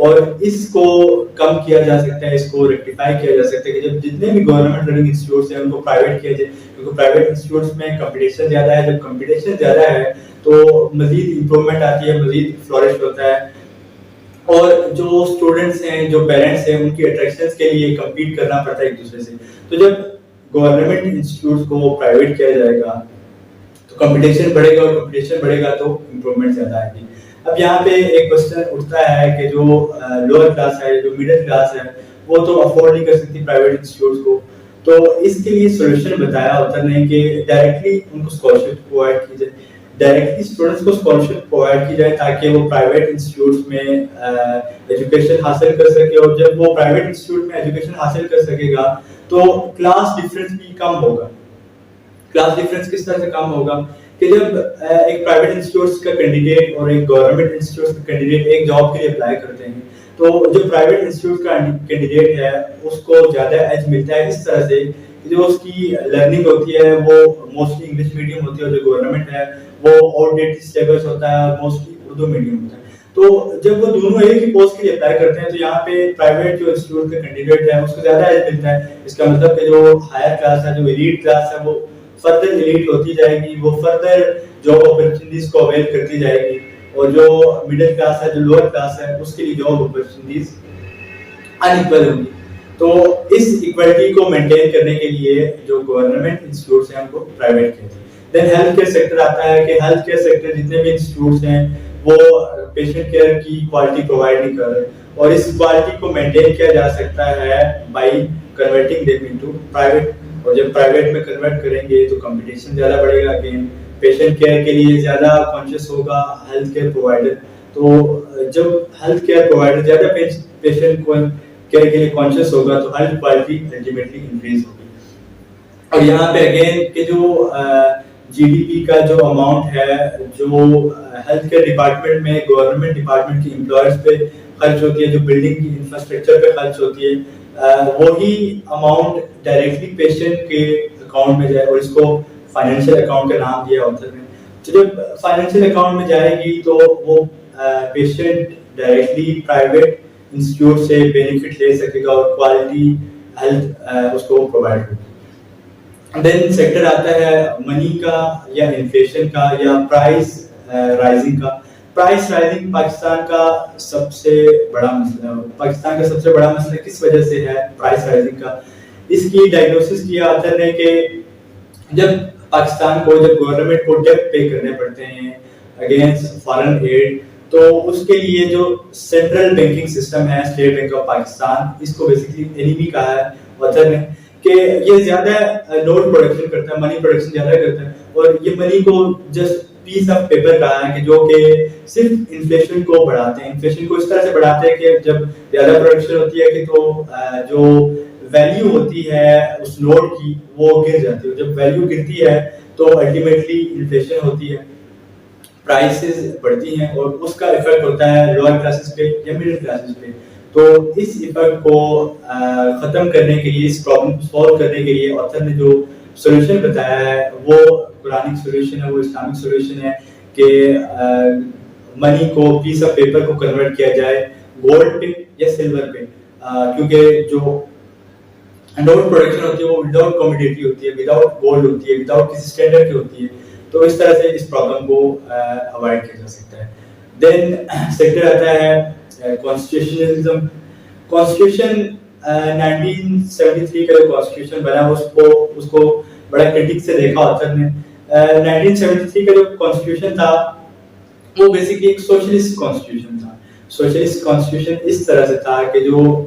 اور اس کو کم کیا جا سکتا ہے, اس کو ریکٹیفائی کیا جا سکتا ہے کہ جب جتنے بھی گورنمنٹ رننگ انسٹیٹیوٹس ہیں ان کو پرائیویٹ کیا جائے, کیونکہ پرائیویٹ انسٹیٹیوٹس میں کمپٹیشن زیادہ ہے. جب کمپٹیشن زیادہ ہے تو مزید امپرومنٹ آتی ہے, مزید فلورش ہوتا ہے, اور جو اسٹوڈنٹس ہیں, جو پیرنٹس ہیں, ان کی اٹریکشنس کے لیے کمپیٹ کرنا پڑتا ہے ایک دوسرے سے. تو جب گورنمنٹ انسٹیٹیوٹس کو پرائیویٹ کیا جائے گا تو کمپٹیشن بڑھے گا, اور کمپٹیشن بڑھے گا تو امپرومنٹ زیادہ آئے گی. اب یہاں پہ ایک کوشچن اٹھتا ہے کہ جو لوور کلاس ہے, جو مڈل کلاس ہے, وہ تو افورڈ نہیں کر سکتی پرائیویٹ انسٹیٹیوٹس کو. تو اس کے لیے سولوشن بتایا ہوتا ہے کہ ڈائریکٹلی ان کو اسکالرشپ پرووائڈ کی جائے, ڈائریکٹلی اسٹوڈنٹس کو اسکالرشپ پرووائڈ کی جائے تاکہ وہ پرائیویٹ انسٹیٹیوٹس میں ایجوکیشن حاصل کر سکے. اور جب وہ پرائیویٹ انسٹیٹیوٹ میں ایجوکیشن حاصل کر سکے گا تو کلاس ڈفرینس بھی کم ہوگا. کلاس ڈفرینس کس طرح سے کم ہوگا کہ جب ایک پرائیویٹ انسٹیٹیوٹس کا کینڈیڈیٹ اور ایک گورنمنٹ انسٹیٹیوٹس کا کینڈیڈیٹ ایک جاب کے لیے اپلائی کرتے ہیں تو جو پرائیویٹ انسٹیٹیوٹ کا کینڈیڈیٹ ہے اس کو زیادہ ایج ملتا ہے اس طرح سے کہ جو اس کی لرننگ ہوتی ہے وہ موسٹلی انگلش میڈیم ہوتی ہے, اور جو گورنمنٹ ہے وہ آؤٹ ڈیٹڈ سلیبس ہوتا ہے اور موسٹلی اردو میڈیم ہوتا ہے. تو جب وہ دونوں ایک ہی پوسٹ کے لیے اپلائی کرتے ہیں تو یہاں پہ پرائیویٹ جو انسٹیٹیوٹ کا کینڈیڈیٹ ہے اس کو زیادہ ایج ملتا ہے. اس کا مطلب کہ جو ہائر کلاس ہے, جو ایلیٹ کلاس ہے, وہ فردر ایلیٹ ہوتی جائے گی, وہ فردر جاب اپرچونیٹیز کو اویل کرتی جائے گی, اور جو مڈل کلاس ہے, جو لوور کلاس ہے, اس کے لیے جاب اپرچونیٹیز ان ایکول ہوگی. تو اس ایکوالٹی کو مینٹین کرنے کے لیے جو گورنمنٹ انسٹیٹیوٹس ہیں ان کو پرائیویٹ کہتے ہیں. دین ہیلتھ کیئر سیکٹر آتا ہے کہ ہیلتھ کیئر سیکٹر جتنے بھی انسٹیٹیوٹس ہیں وہ پیشنٹ کیئر کی کوالٹی پرووائڈ نہیں کر رہے, اور اس کوالٹی کو مینٹین کیا جا سکتا ہے by converting them into private. اور جب پرائیویٹ میں کنورٹ کریں گے تو کمپٹیشن زیادہ بڑھے گا, اگین پیشنٹ کیئر کے لیے زیادہ کانشیس ہوگا ہیلتھ کیئر پرووائڈر. تو جب ہیلتھ کیئر پرووائڈر زیادہ پیشنٹ کیئر کے لیے کانشیس ہوگا تو ہیلتھ کوالٹی الٹیمیٹلی انکریز ہوگی. اور یہاں پہ اگین کہ جو جی ڈی پی کا جو اماؤنٹ ہے جو ہیلتھ کیئر ڈپارٹمنٹ میں گورنمنٹ ڈپارٹمنٹ کی امپلائرز پہ خرچ ہوتی ہے, جو بلڈنگ کی انفراسٹرکچر پہ خرچ ہوتی ہے, وہی اماؤنٹ ڈائریکٹلی پیشنٹ کے اکاؤنٹ میں جائے, اور اس کو فائنینشیل اکاؤنٹ کا نام دیا ہوتا ہے. تو جب فائنینشیل اکاؤنٹ میں جائے گی تو وہ پیشنٹ ڈائریکٹلی پرائیویٹ انسٹیٹیوٹ سے بینیفٹ لے سکے گا اور کوالٹی ہیلتھ اس کو پرووائڈ ہوگی. دین سیکٹر آتا ہے منی کا یا انفلیشن کا یا پرائس رائزنگ کا. پرائس رائزنگ پاکستان کا سب سے بڑا مسئلہ ہے. پاکستان کا سب سے بڑا مسئلہ کس وجہ سے ہے پرائس رائزنگ کا؟ اس کی ڈائگنوسس کیا آتا ہے کہ جب پاکستان کو, جب گورنمنٹ کو ڈیٹ پے کرنے پڑتے ہیں اگینسٹ فارن ایڈ, تو اس کے لیے جو سینٹرل بینکنگ سسٹم ہے اسٹیٹ بینک آف پاکستان, اس کو بیسیکلی اینیمی کہا ہے آتھر نے کہ یہ زیادہ نوٹ پروڈکشن کرتا ہے, منی پروڈکشن زیادہ کرتا ہے, اور یہ منی کو جسٹ پیس آف پیپر کہا ہے کہ جو کہ صرف انفلیشن کو بڑھاتے ہیں. انفلیشن کو اس طرح سے بڑھاتے ہیں کہ جب زیادہ پروڈکشن ہوتی ہے کہ تو جو ویلیو ہوتی ہے اس نوٹ کی وہ گر جاتی ہے. جب ویلیو گرتی ہے تو الٹیمیٹلی انفلیشن ہوتی ہے, پرائسز بڑھتی ہیں, اور اس کا ایفیکٹ ہوتا ہے لوور کلاسز پہ یا مڈل کلاسز پہ. تو اس ایفیکٹ کو ختم کرنے کے لیے, اس پرابلم کو سالو کرنے کے لیے آتھر نے جو سولوشن بتایا ہے وہ قرآنک سولوشن ہے, وہ اسلامک سولوشن ہے کہ منی کو, پیس آف پیپر کو کنورٹ کیا جائے گولڈ پہ یا سلور پہ, کیونکہ جو نوٹ پروڈکشن ہوتی ہے وہ وداؤٹ کموڈیٹی ہوتی ہے, وداؤٹ گولڈ ہوتی ہے, وداؤٹ کسی اسٹینڈرڈ کی ہوتی ہے. تو اس طرح سے اس پرابلم کو اوائڈ کیا جا سکتا ہے. دین سیکٹر آتا ہے کانسٹیٹیوشنلزم. کانسٹیٹیوشن 1973 کا جو کانسٹیٹیوشن بنا اس کو بڑا کرٹک سے دیکھا آتھر نے. 1973 کا جو کانسٹیٹیوشن تھا وہ بیسیکلی ایک سوشلسٹ کانسٹیٹیوشن تھا. سوشلسٹ کانسٹیٹیوشن اس طرح سے تھا کہ جو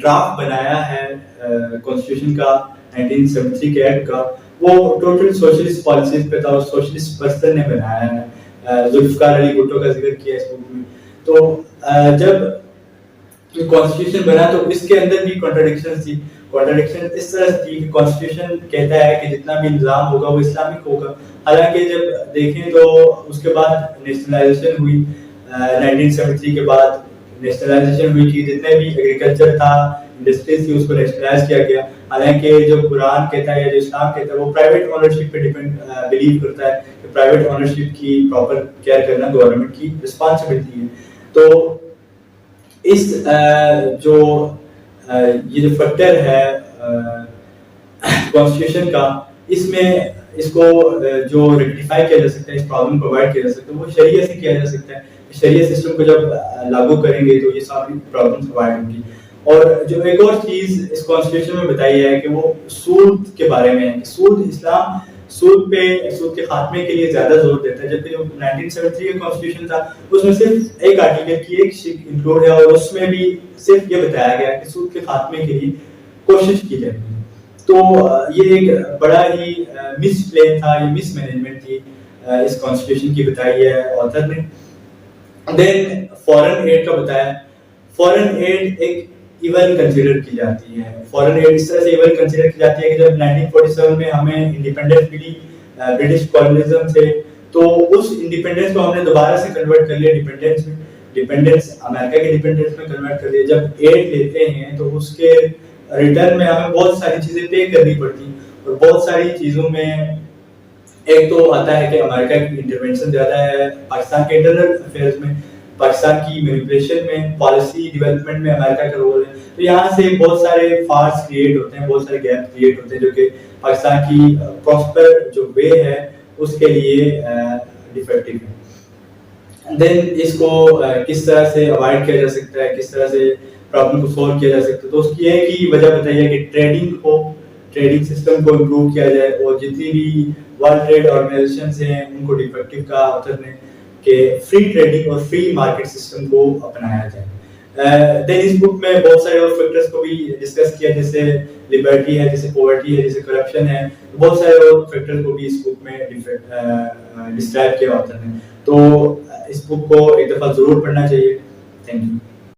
ڈرافٹ بنایا ہے کانسٹیٹیوشن کا 1973 کے ایکٹ کا, وہ ٹوٹل سوشلسٹ پالیسیز پہ تھا, اور سوشلسٹ پرسن نے بنایا ہے. ذوالفقار علی بھٹو کا ذکر کیا اس بک میں. تو جب کانسٹیٹیوشن بنا تو اس کے اندر بھی کنٹراڈکشن تھی. کنٹراڈکشن اس طرح سے تھی کہ کانسٹیٹیوشن کہتا ہے کہ جتنا بھی نظام ہوگا وہ اسلامک ہوگا, حالانکہ جب دیکھیں تو اس کے بعد نیشنلائزیشن ہوئی. 1973 کے بعد نیشنلائزیشن ہوئی کہ جتنے بھی ایگریکلچر تھا, انڈسٹریز تھی, اس کو نیشنلائز کیا گیا. حالانکہ جو قرآن کہتا ہے یا جو اسلام کہتا ہے وہ پرائیویٹ اونرشپ پہ بلیو کرتا ہے کہ پرائیویٹ اونرشپ کی پراپر کیئر کرنا گورنمنٹ کی رسپانسبلٹی ہے. تو اس جو یہ جو فیکٹر ہے کانسٹیٹیوشن کا, اس میں اس کو جو ریکٹیفائی کیا جا سکتا ہے, اس پرابلم کو اوائڈ کیا جا سکتا ہے, وہ شریعہ سے کیا جا سکتا ہے. شریعہ سسٹم کو جب لاگو کریں گے تو یہ ساری پرابلمس اوائڈ ہوں گی. اور جو ایک اور چیز اس کانسٹیٹیوشن میں بتائی ہے کہ وہ سود کے بارے میں ہے کہ سود, اسلام سود کے خاتمے کے لیے زیادہ زور دیتا ہے, جبکہ جو 1973 کا کانسٹیٹیوشن تھا اس میں صرف ایک آرٹیکل کی ایک شک انکلوڈ ہے, اور اس میں بھی صرف یہ بتایا گیا کہ سود کے خاتمے کے لیے کوشش کی جائے. تو یہ ایک بڑا ہی مس پلان تھا, یہ مس مینجمنٹ تھی اس کانسٹیٹیوشن کی بتائی ہے آتھر نے. دین فورن ایڈ کا بتایا. فورن ایڈ ایک ایون کنسیڈر کی جاتی ہے. فورن ایڈ اس طرح سے ایون کنسیڈر کی جاتی ہے کہ جب 1947 میں ہمیں انڈیپینڈنس ملی برٹش کالونزم سے, تو اس انڈیپینڈنس کو ہم نے دوبارہ سے کنورٹ کر لیا ڈیپینڈنس میں, ڈیپینڈنس امریکہ کے ڈیپینڈنس میں کنورٹ کر لیا. جب ایڈ لیتے ہیں تو اس کے ریٹرن میں ہمیں بہت ساری چیزیں پے کرنی پڑتی ہیں, اور بہت ساری چیزوں میں ایک تو آتا ہے کہ امریکہ کی انٹرونشن زیادہ ہے پاکستان کے انٹرنل افیئرز میں, پاکستان کی مینیپولیشن میں, پالیسی ڈیولپمنٹ میں امریکہ کا رول ہے. تو یہاں سے بہت سارے فارس کریٹ ہوتے ہیں, بہت سارے گیپ کریٹ ہوتے ہیں جو کہ پاکستان کی پراسپر جو وے ہے اس کے لیے ڈیفیکٹو ہے. دین اس کو کس طرح سے اوائڈ کیا جا سکتا ہے, کس طرح سے پرابلم کو سولو کیا جا سکتا ہے, تو اس کی ایک ہی وجہ بتائیے کہ ٹریڈنگ سسٹم کو امپروو کیا جائے, اور جتنی بھی ورلڈ ٹریڈ آرگنائزیشنز ہیں ان کو ڈیفیکٹو کا آتھر نے کہ فری ٹریڈنگ اور فری مارکیٹ سسٹم کو اپنایا جائے. دین اس بک میں بہت سارے اور فیکٹرز کو بھی ڈسکس کیا, جیسے لبرٹی ہے, جیسے پاورٹی ہے, جیسے کرپشن ہے, بہت سارے اور فیکٹر کو بھی اس بک میں ڈسکرائب کیا آتھر نے. تو اس بک کو ایک دفعہ ضرور پڑھنا چاہیے. Thank you.